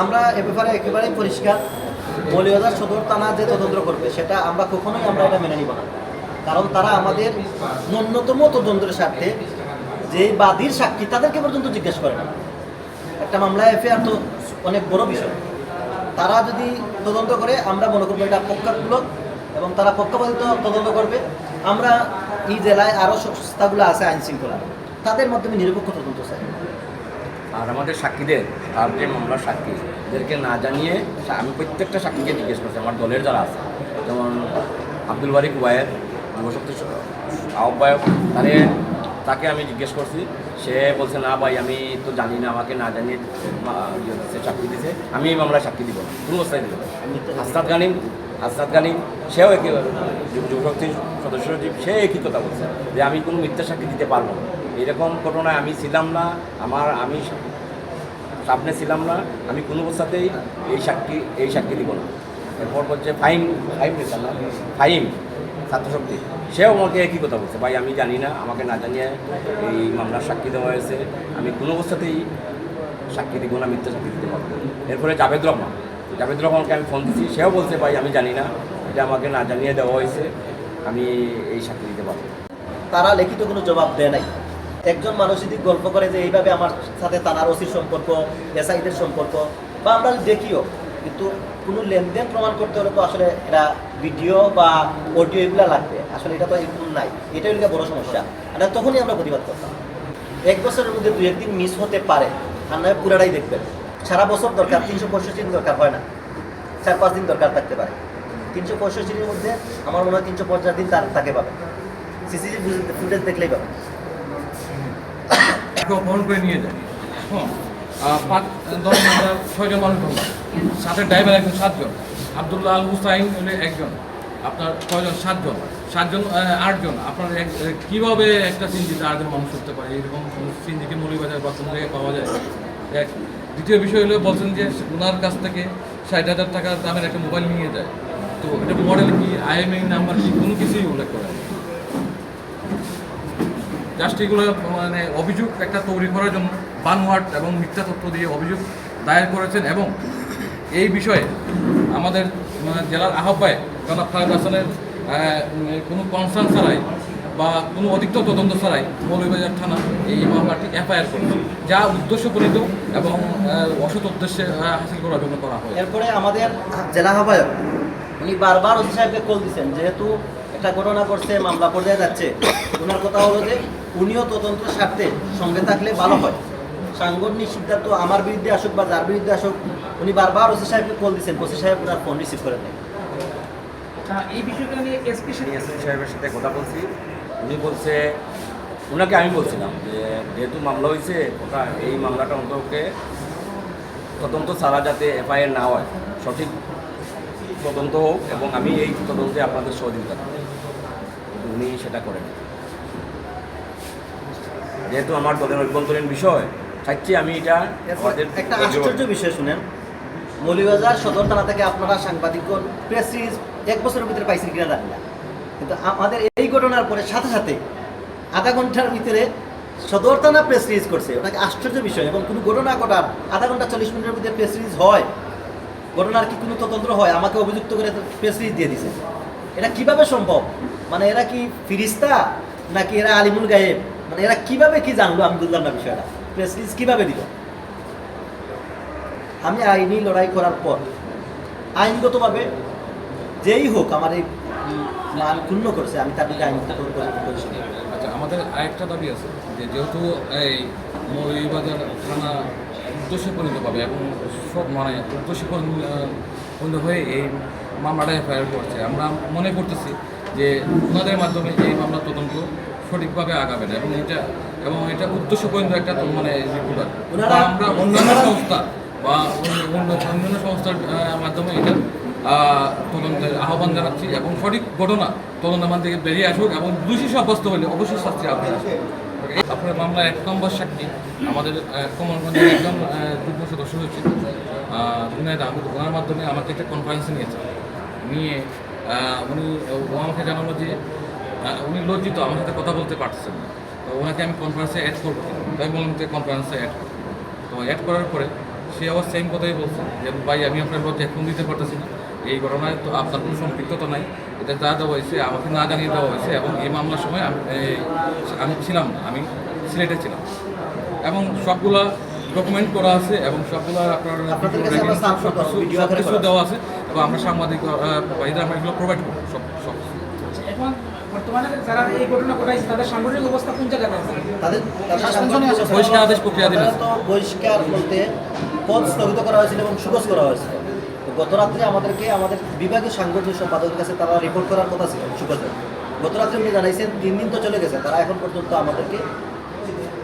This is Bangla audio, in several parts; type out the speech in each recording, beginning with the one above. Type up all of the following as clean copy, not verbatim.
আমরা এ ব্যাপারে একেবারেই পরিষ্কার। মৌলভীবাজার সদর থানা যে তদন্ত করবে সেটা আমরা কখনোই এটা মেনে নিব না। কারণ তারা আমাদের ন্যূনতম তদন্তের স্বার্থে যে বাদীর সাক্ষী তাদেরকে পর্যন্ত জিজ্ঞেস করে না। একটা মামলায় এফআইআর তো অনেক বড় বিষয়। তারা যদি তদন্ত করে আমরা মনে করবো এটা পক্ষাত্মক এবং তারা পক্ষপাতিত তদন্ত করবে। আমরা এই জেলায় আরও সংস্থাগুলো আছে আইন শৃঙ্খলা, তাদের মাধ্যমে নিরপেক্ষ তদন্ত চাই। আর আমাদের সাক্ষীদের আর যে মামলার সাক্ষী এদেরকে না জানিয়ে আমি প্রত্যেকটা সাক্ষীকে জিজ্ঞেস করছি, আমার দলের যারা আছে, যেমন আব্দুল বারিক ওয়াইয়ের যুবশক্তি আহ্বায়ক, তাকে আমি জিজ্ঞেস করছি। সে বলছে না ভাই আমি তো জানি না, আমাকে না জানিয়ে সাক্ষী দিছে, আমি এই মামলায় সাক্ষী দিব না, কোনো অবস্থায় দিব না। হাসনাত গানিম সেও একই, যুবশক্তির সদস্য সচিব, সে একই কথা বলছে যে আমি কোনো মিথ্যা সাক্ষী দিতে পারবো না। এরকম ঘটনায় আমি ছিলাম না, আমি সামনে ছিলাম না, আমি কোনো অবস্থাতেই এই সাক্ষী দিব না। এরপর হচ্ছে ফাহিম ছাত্রশক্তি, সেও আমাকে একই কথা বলছে, ভাই আমি জানি না, আমাকে না জানিয়ে এই মামলার সাক্ষী দেওয়া হয়েছে, আমি কোনো অবস্থাতেই সাক্ষী দিব না, মিথ্যা সাক্ষী দিতে পারবো। এরপরে জাভেদ রহমানকে আমি ফোন দিচ্ছি, সেও বলছে ভাই আমি জানি না, এটা আমাকে না জানিয়ে দেওয়া হয়েছে, আমি এই সাক্ষী দিতে পারবো। তারা লিখিত কোনো জবাব দেয় নাই। একজন মানুষ যদি গল্প করে যে এইভাবে আমার সাথে থানার ওসির সম্পর্ক, এসআইদের সম্পর্ক, বা আমরা দেখিও, কিন্তু কোনো লেনদেন প্রমাণ করতে হলে তো আসলে এটা ভিডিও বা অডিও এগুলো লাগবে। আসলে এটা তো এগুলো নাই, এটাই হলো বড় সমস্যা। আর তখনই আমরা প্রতিবাদ করতাম। এক বছরের মধ্যে 2-1 দিন মিস হতে পারে, আর নয় পুরাটাই দেখবেন। সারা বছর দরকার, 365 দিন দরকার হয় না, 4-5 দিন দরকার থাকতে পারে। 365 দিনের মধ্যে আমার মনে হয় 350 দিন তাকে পাবে, সিসিটিভি ফুটেজ দেখলেই পাবে। অপহরণ করে নিয়ে যায়। ধরেন আমরা 6 জন মানুষ ধরলাম, সাথে ড্রাইভার একজন 7 জন, আবদুল্লাহ আল হুসাইন হলে একজন, আপনার 6 জন 7 জন 8 জন। আপনার কীভাবে একটা সিনজিতে 8 জন মানুষ করতে পারে? এরকম সিনজিকে মৌলভীবাজার বা কোনো জায়গায় পাওয়া যায়? এক দ্বিতীয় বিষয় হলো বলছেন যে ওনার কাছ থেকে 60,000 টাকা দামের একটা মোবাইল নিয়ে যায়। তো এটা মডেল কি, IMEI নাম্বার কি, কোনো কিছুই উল্লেখ করে না। জাস্ট এগুলো মানে অভিযোগ একটা তৈরি করার জন্য বানোয়াট এবং মিথ্যা তথ্য দিয়ে অভিযোগ দায়ের করেছেন। এবং এই বিষয়ে আমাদের জেলার আহ্বায়ক জনাব ফারুক হাসানের কোনো কনসার্ন ছাড়াই বা কোনো অধিকতর তদন্ত ছাড়াই মৌলভীবাজার থানা এই মামলাটি এফআইআর করেছে, যা উদ্দেশ্যপ্রণীত এবং অসৎ উদ্দেশ্যে হাসিল করার জন্য করা হয়। এরপরে আমাদের জেলা আহ্বায়ক উনি বারবার ওসি সাহেবকে কল দিচ্ছেন, যেহেতু একটা ঘটনা করছে, মামলা পর্যায়ে যাচ্ছে। ওনার কথা হলো যে উনিও তদন্তের স্বার্থে সঙ্গে থাকলে ভালো হয়। সাংগঠনিক সিদ্ধান্ত আমার বিরুদ্ধে আসুক বা যার বিরুদ্ধে আসুক, উনি বারবার ওসি সাহেবকে কল দিচ্ছেন, ওসি সাহেব ওনার ফোন রিসিভ করে নেয়। এই বিষয়টা নিয়ে এসপি সাহেবের সাথে কথা বলছি, উনি বলছে, ওনাকে আমি বলছিলাম যে যেহেতু মামলা হয়েছে, এই মামলাটা অন্তকে তদন্ত ছাড়া যাতে এফআইআর না হয়, সঠিক তদন্ত হোক এবং আমি এই তদন্তে আপনাদের সহযোগিতা করি। উনি সেটা করেন, যেহেতু আমার দলের অভ্যন্তরীণ বিষয় চাইছি আমি এটা। একটা আশ্চর্য বিষয় শুনেন, মৌলভীবাজার সদর থানা থেকে আপনারা সাংবাদিক প্রেস রিলিজ 1 বছরের ভিতরে পাইছেন কিনা জানি না, কিন্তু আমাদের এই ঘটনার পরে সাথে সাথে আধা ঘন্টার ভিতরে সদর থানা প্রেস রিলিজ করছে। ওটাকে আশ্চর্য বিষয়। এবং কোনো ঘটনা ঘটার আধা ঘন্টা 40 মিনিটের ভিতরে প্রেস রিলিজ হয়, ঘটনার কি কোনো তদন্ত হয়? আমাকে অভিযুক্ত করে প্রেস রিলিজ দিয়ে দিছে। এটা কিভাবে সম্ভব? মানে এরা কি ফিরিস্তা নাকি এরা আলিমুল গায়েব? মানে এরা কিভাবে কি জানলো আমি বুঝলাম না বিষয়টা। প্রেস রিলিজ কীভাবে দিল? আমি আইনি লড়াই করার পর আইনগতভাবে যেই হোক আমার এই মান ক্ষুণ্ণ করছে, আমি তার দিকে আইনগত করেছি। আচ্ছা, আমাদের আরেকটা দাবি আছে যে যেহেতু এই মৌলভীবাজার থানা উদ্দেশ্য পরিণত পাবে এবং সব মানে উদ্দেশ্য পরিণত হয়ে এই মামলাটা এফআইআর করছে, আমরা মনে করতেছি যে ওনাদের মাধ্যমে এই মামলার তদন্ত সঠিকভাবে আগাবে না এবং এটা উদ্দেশ্য পরিণত একটা মানে রিপোর্টার আমরা অন্যান্য সংস্থা বা অন্যান্য সংস্থার মাধ্যমে এটা তদন্তের আহ্বান জানাচ্ছি এবং সঠিক ঘটনা তদন্ত আমার থেকে বেরিয়ে আসুক এবং দোষী সাব্যস্ত হলে অবশ্যই শাস্তি আপনার আপনার মামলার 1 নম্বর সাক্ষী আমাদের কমলগঞ্জের একজন যুগ্ম সদস্য হচ্ছে জুনায়েদ আহমেদ। ওনার মাধ্যমে আমাকে একটা কনফারেন্সে নিয়ে উনি আমাকে জানালো যে উনি লজ্জিত, আমার সাথে কথা বলতে পারছেন না। তো ওনাকে আমি কনফারেন্সে অ্যাড করবো, তাই বললাম যে কনফারেন্সে অ্যাড করবো। তো অ্যাড করার পরে সে আবার সেম কথাই বলছে যে ভাই আমি আপনার পথে এখন দিতে পারতেছি না, এই ঘটনায় তো আপনার কোনো সম্পৃক্ততা নাই, এটা যা দেওয়া হয়েছে আমাকে না জানিয়ে দেওয়া হয়েছে, এবং এই মামলার সময় আমি ছিলাম না, আমি সিলেটে ছিলাম, এবং সবগুলা ডকুমেন্ট করা আছে এবং সবগুলা আপনার আপনাদের কাছে আমরা সাপোর্ট করব, ভিডিও আকারে সবকিছু করা আছে। দেওয়া আছে, এবং আমরা সাংবাদিক ভাইদের আমরা এগুলো প্রোভাইড করবো সব এখন বর্তমানে যারা এই ঘটনা ঘটাইছে তাদের সাংগঠনিক অবস্থা কোন জায়গায় আছে? তাদের Suspension এ আছে। বহিষ্কার আদেশ প্রক্রিয়াধীন আছে। তো বহিষ্কার বলতে পদ স্থগিত করা হয়েছিল এবং সুগজ করা হয়েছিল। তো গত রাত্রে আমাদেরকে আমাদের বিভাগীয় সাংগঠনিক সম্পাদকের কাছে তারা রিপোর্ট করার কথা ছিল সুগজ। গত রাত্রে উনি জানাইছেন 3 দিন তো চলে গেছে, তারা এখন পর্যন্ত আমাদেরকে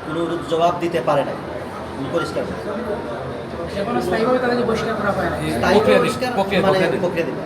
কোনো জবাব দিতে পারে নাই। উনি পরিষ্কার এখনো স্থায়ীভাবে তাদেরকে বহিষ্কার করা হয় না। তাই প্রক্রিয়াধীন, পরিষ্কার প্রক্রিয়াধীন। মানে প্রক্রিয়া দিবে।